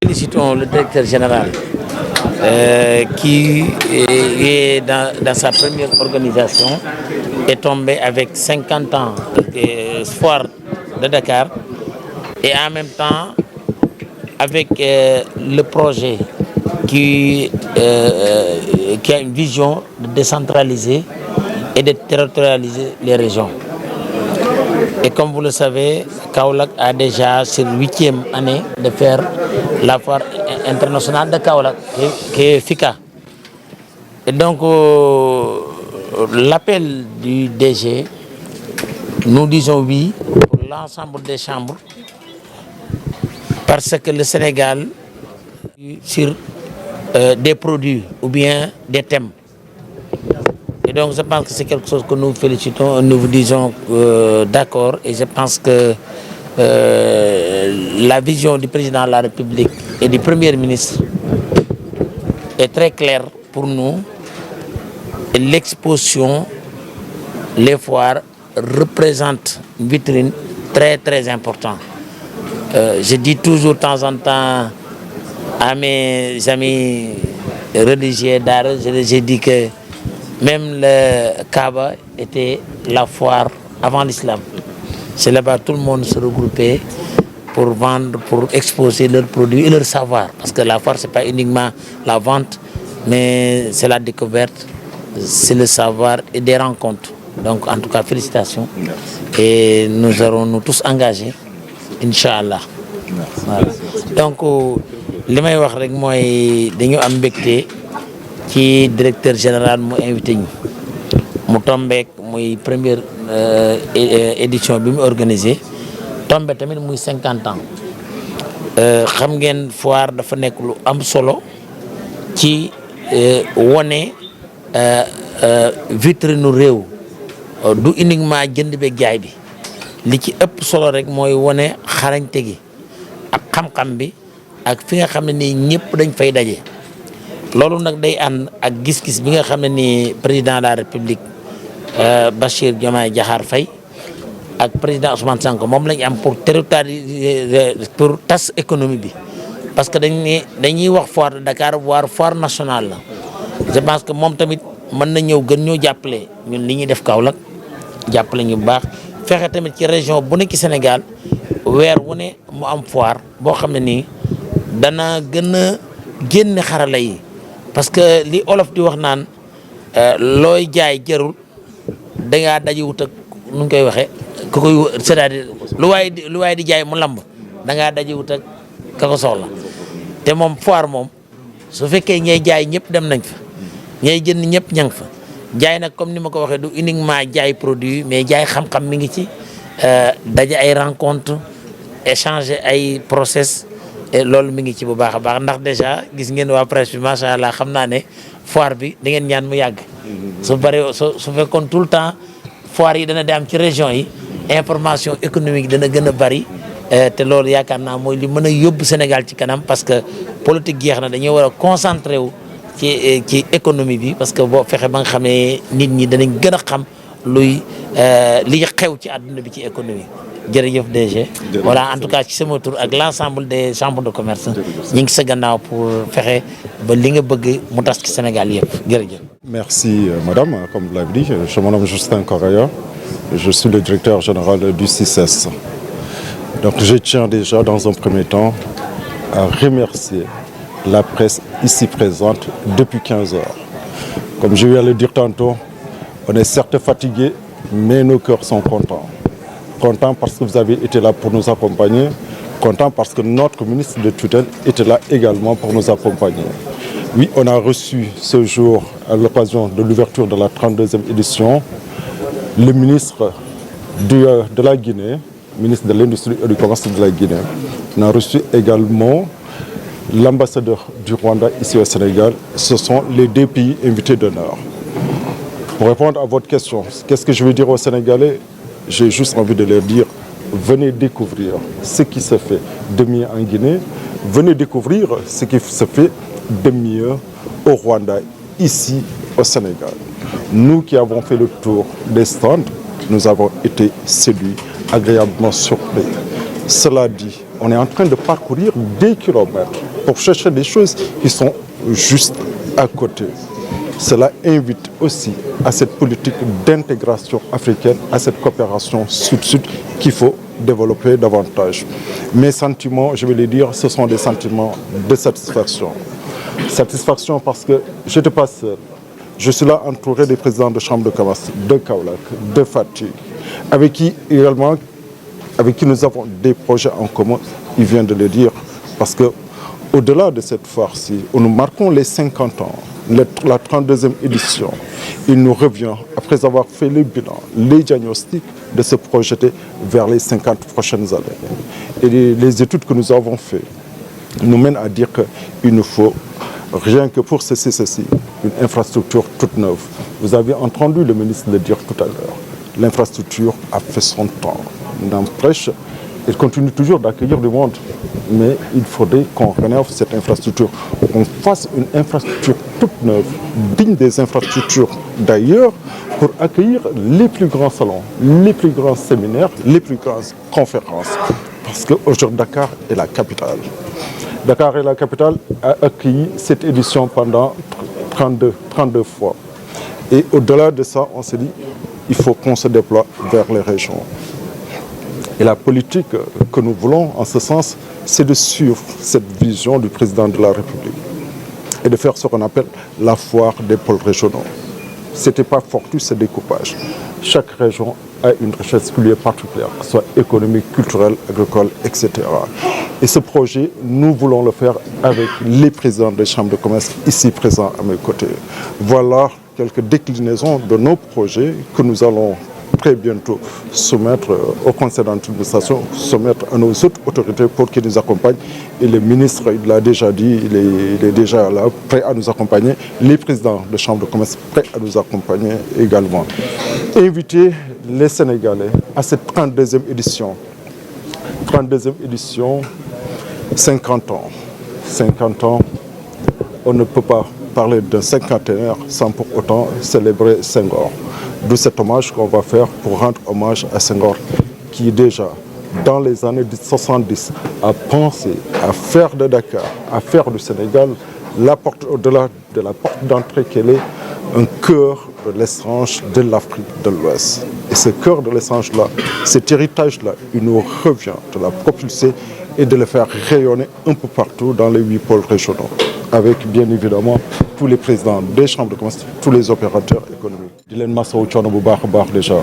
Félicitons le directeur général qui est dans sa première organisation, est tombé avec 50 ans de foire de Dakar et en même temps avec le projet qui a une vision de décentraliser et de territorialiser les régions. Et comme vous le savez, Kaolack a déjà sur 8e année de faire la foire internationale de Kaolack, qui est FICA. Et donc, l'appel du DG, nous disons oui pour l'ensemble des chambres, parce que le Sénégal, sur des produits ou bien des thèmes. Et donc, je pense que c'est quelque chose que nous félicitons, nous vous disons d'accord. Et je pense que la vision du président de la République et du Premier ministre est très claire pour nous. Et l'exposition, les foires représentent une vitrine très très importante. Je dis toujours de temps en temps à mes amis religieux d'art, j'ai dit que même le Kaaba était la foire avant l'islam. C'est là-bas tout le monde se regroupait pour vendre, pour exposer leurs produits et leur savoir. Parce que la foire, ce n'est pas uniquement la vente, mais c'est la découverte, c'est le savoir et des rencontres. Donc en tout cas, félicitations. Et nous allons nous tous engagés, Inch'Allah. Voilà. Donc, li may wax rek mooy dañu am mbégte ci directeur général mu invité ñu mu tombeek muy première édition bi mu organisé tombe tamit muy 50 ans xam ngeen foire dafa nekk lu am solo ci wone vitrine réew du uniquement jënd beeg jaay bi li ci ëpp solo rek mooy wone xarañte gi ak xam-xam bi ak fi nga xam ne nii ñëpp dañ fay daje loolu nag day ànd ak gis-gis bi nga xam ne nii président de la république Bachir Diomaye Diakhar Faye ak président Ousmane Sonko moom lañ am pour pour tas économie bi parce que dañuy wax foire de Dakar voire foire nationale la je pense que moom tamit mën na ñëw gën ñoo jàppale ñun li ñuy def Kaolack jàppale ñu bu baax fexe tamit ci région bu nekk ci Sénégal weer wu ne mu am foire boo xam ne nii dana gën a génne xarala yi parce que li olof di wax naan looy jaay jarul dangaa daje wut ak nu ñu koy waxee ku koy c'est-à-dire lu waay di jaay mu lamb dangaa daje wut ak ka ko soxla te moom foire moom su fekkee ñay jaay ñëpp dem nañ fa ñay jënd ñëpp ña nga fa jaay nag comme ni ma ko waxee du uniquement jaay produit mais jaay xam-xam mi ngi ci daje ay rencontre échanger ay process et loolu mi ngi ci bu baax a baax ndax déjà gis ngeen waa presse bi macha allah xam naa ne foire bi da ngeen ñaan mu yàgg. su bëree su fekkoon tout le temps foire yi dana di am ci région yi information économique dana gën a bëri te loolu yaakaar naa mooy li mën a yóbbu Sénégal ci kanam parce que politique jeex na dañoo war a concentré wu ci économie bi parce que boo fexe ba nga xamee nit ñi danañ gën a xam luy li xew ci àdduna bi ci économie. jërëjëf DG voilà en tout cas ci sama tour ak l'ensemble des chambres de commerce ñi ngi sa gannaaw pour fexe ba li nga bëgg mu tas ci Sénégal yëpp jërëjëf. Merci madame, comme vous l'avez dit, je me nomme Justin Correa, je suis le directeur général du CICES. Donc je tiens déjà dans un premier temps à remercier la presse ici présente depuis 15 heures. Comme je viens de le dire tantôt, on est certes fatigué, mais nos cœurs sont contents. Content parce que vous avez été là pour nous accompagner, content parce que notre ministre de tutelle était là également pour nous accompagner. Oui, on a reçu ce jour, à l'occasion de l'ouverture de la 32e édition, le ministre de la Guinée, ministre de l'Industrie et du Commerce de la Guinée. On a reçu également l'ambassadeur du Rwanda ici au Sénégal. Ce sont les deux pays invités d'honneur. Pour répondre à votre question, qu'est-ce que je veux dire aux Sénégalais? J'ai juste envie de leur dire, venez découvrir ce qui se fait de mieux en Guinée, venez découvrir ce qui se fait de mieux au Rwanda, ici au Sénégal. Nous qui avons fait le tour des stands, nous avons été séduits, agréablement surpris. Cela dit, on est en train de parcourir des kilomètres pour chercher des choses qui sont juste à côté. Cela invite aussi à cette politique d'intégration africaine, à cette coopération sud-sud qu'il faut développer davantage. Mes sentiments, je vais les dire, ce sont des sentiments de satisfaction. Satisfaction parce que je n'étais pas seul. Je suis là entouré des présidents de chambre de commerce, de Kaolack, de Fatick, avec qui nous avons des projets en commun, il vient de le dire. Parce que au-delà de cette foire-ci, où nous marquons les 50 ans, la 32e édition, il nous revient, après avoir fait le bilan, les diagnostics, de se projeter vers les 50 prochaines années. Et les études que nous avons faites nous mènent à dire qu'il nous faut, rien que pour ceci, une infrastructure toute neuve. Vous avez entendu le ministre le dire tout à l'heure. L'infrastructure a fait son temps. N'empêche, il continue toujours d'accueillir du monde. Mais il faudrait qu'on rénove cette infrastructure, qu'on fasse une infrastructure toute neuve, digne des infrastructures d'ailleurs, pour accueillir les plus grands salons, les plus grands séminaires, les plus grandes conférences. Parce qu'aujourd'hui, Dakar est la capitale. Dakar est la capitale, a accueilli cette édition pendant 32 fois. Et au-delà de ça, on s'est dit, il faut qu'on se déploie vers les régions. Et la politique que nous voulons, en ce sens, c'est de suivre cette vision du président de la République et de faire ce qu'on appelle la foire des pôles régionaux. Ce n'était pas fortuit ce découpage. Chaque région a une richesse particulière, que ce soit économique, culturelle, agricole, etc. Et ce projet, nous voulons le faire avec les présidents des chambres de commerce ici présents à mes côtés. Voilà quelques déclinaisons de nos projets que nous allons très bientôt soumettre au conseil d'administration, soumettre à nos autres autorités pour qu'ils nous accompagnent. Et le ministre, il l'a déjà dit, il est déjà là, prêt à nous accompagner. Les présidents de chambre de commerce, prêts à nous accompagner également. Inviter les Sénégalais à cette 32e édition. 32e édition, 50 ans. 50 ans, on ne peut pas parler d'un cinquantenaire sans pour autant célébrer Senghor. D'où cet hommage qu'on va faire pour rendre hommage à Senghor, qui déjà, dans les années 70, a pensé à faire de Dakar, à faire du Sénégal, la porte au-delà de la porte d'entrée qu'elle est, un cœur de l'échange de l'Afrique de l'Ouest. Et ce cœur de l'échange-là, cet héritage-là, il nous revient de la propulser et de le faire rayonner un peu partout dans les 8 pôles régionaux, avec bien évidemment tous les présidents des chambres de commerce, tous les opérateurs économiques. di leen masawu coono bu baax a baax déjà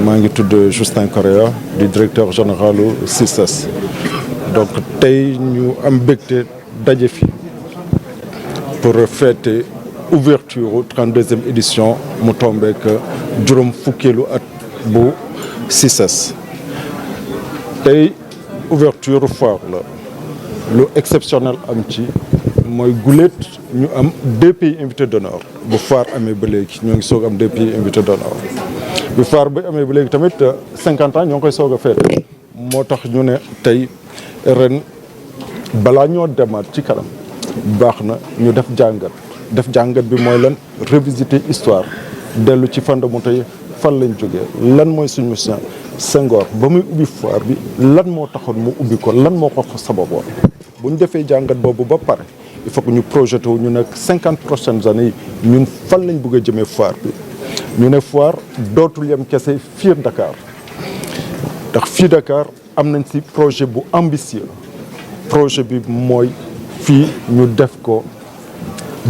maa ngi tudd Justin Correa di directeur général CICES. donc tey ñu am mbégte daje fi pour fêter ouverture 32e édition mu tombeek juróom fukkeelu at bu CICES. tey ouverture foire la lu exceptionnel am ci mooy guléet ñu am 2 pays invités d'honneur bu foire amee ba léegi ñoo ngi soog am 2 pays invités d'honneur bu foire ba amee ba léegi tamit 50 ans ñoo ngi koy soog a feete moo tax ñu ne tey ren balaa ñoo demaat ci kanam baax na ñu def jàngat bi mooy lan revisiter histoire dellu ci fondamentaux yi fan lañ jógee lan mooy suñu mission Senghor ba muy ubbi foire bi lan moo taxoon mu ubbi ko lan moo ko sababoon bu ñu defee jàngat boobu ba pare il faut que ñu projeté wu ñu nekk 50 prochaines années yi ñun fan lañ bëgg a jëmee foire bi ñu ne foire dootul yem kese fii Dakar ndax fii Dakar am nañ ci projet bu ambitieux projet bi mooy fii ñu def ko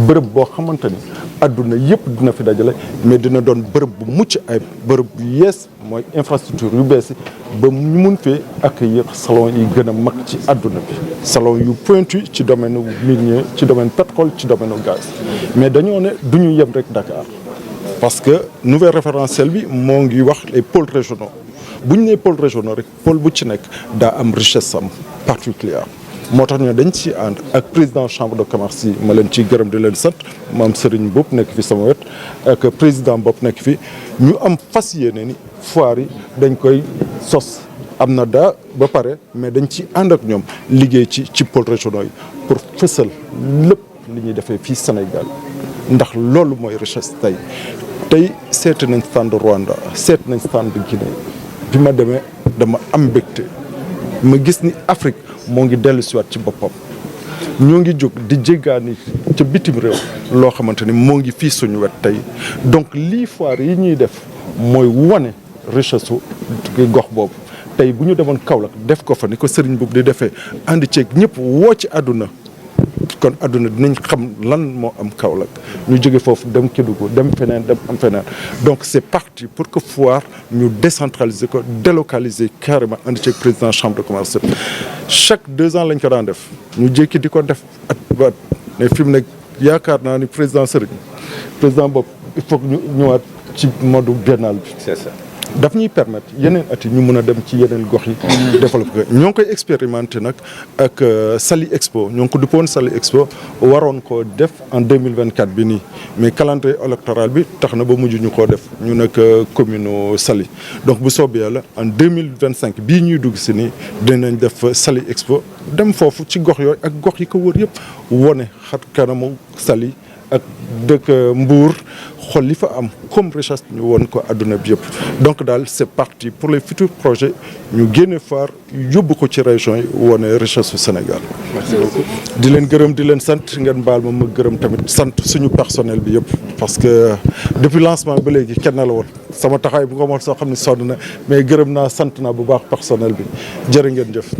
bërëb boo xamante ni adduna yëpp dina fi dajale mais dina doon bërëb bu mucc ay bërëb bu yees mooy infrastructure yu bees yi ba ñu mun fee accueillir salon yi gën a mag ci adduna bi salon yu pointu ci domaine minier ci domaine pétrole ci domaine gaz mais dañoo ne du ñu yem rek Dakar parce que nouvel référentiel bi moo ngi wax les pôles régionaux bu ñu nee pôles régionaux rek pôle bu ci nekk daa am richesse am particulière moo tax ñu dañ ci ànd ak président chambre de commerce yi ma leen ciy gërëm di leen sant maam Serigne Bopp nekk fi sama wet ak président Bopp nekk fi ñu am fas yéene ni foire yi dañ koy sos am na daa ba pare mais dañ ci ànd ak ñoom liggéey ci pôles régionaux yi pour fësal lépp li ñuy defee fii Sénégal ndax loolu mooy richesse tey seeti nañ stand Rwanda seeti nañ stand Guinée bi ma demee dama am mbégte ma gis ni Afrique moo ngi dellu siwaat ci boppam ñoo ngi jóg di jéggaani ca bitim réew loo xamante ni moo ngi fii suñu wet tey donc lii foire yi ñuy def mooy wane richesse su gox boobu tey bu ñu demoon Kaolack def ko fa ni ko Serigne Mboup di defee ànd ceeg ñëpp woo ci àdduna kon àdduna dinañ xam lan moo am Kaolack ñu jóge foofu dem Kédougou dem feneen dem am feneen donc c'est parti pour que foire ñu décentraliser ko délocaliser carrément ànd ceeg président chambre de commerce chaque 2 ans lañ ko daan def ñu jékki di ko def at ba at mais fi mu nekk yaakaar naa ni président bopp il faut que ñu ñëwaat ci mode biennal bi. C'est ça. daf ñuy permettre yeneen at yi ñu mën a dem ci yeneen gox yi développé ko ñoo ngi koy expérimenté nag ak Saly Expo ñoo ngi ko duppoon Saly Expo waroon koo def en 2024 bi nii mais calendrier électoral bi tax na ba mujj ñu koo def ñu nag commune Saly donc bu soobee yàlla en 2025 bii ñuy dugg si nii dinañ def Saly Expo dem foofu ci gox yooyu ak gox yi ko wër yëpp wone xat kanamu Saly ak dëkk Mbour xool li fa am comme richesse ñu woon ko adduna bi yëpp donc daal c'est parti pour les futurs projets ñu génne foire yóbbu ko ci région yi wone richesse su Sénégal. Merci beaucoup. di leen gërëm di leen sant ngeen baal ma gërëm tamit sant suñu personnel bi yëpp parce que depuis lancement ba léegi kenn la woon sama taxawaay bu nga moon soo xam ne sonn na mais gërëm naa sant naa bu baax personnel bi jërë ngeen jëf.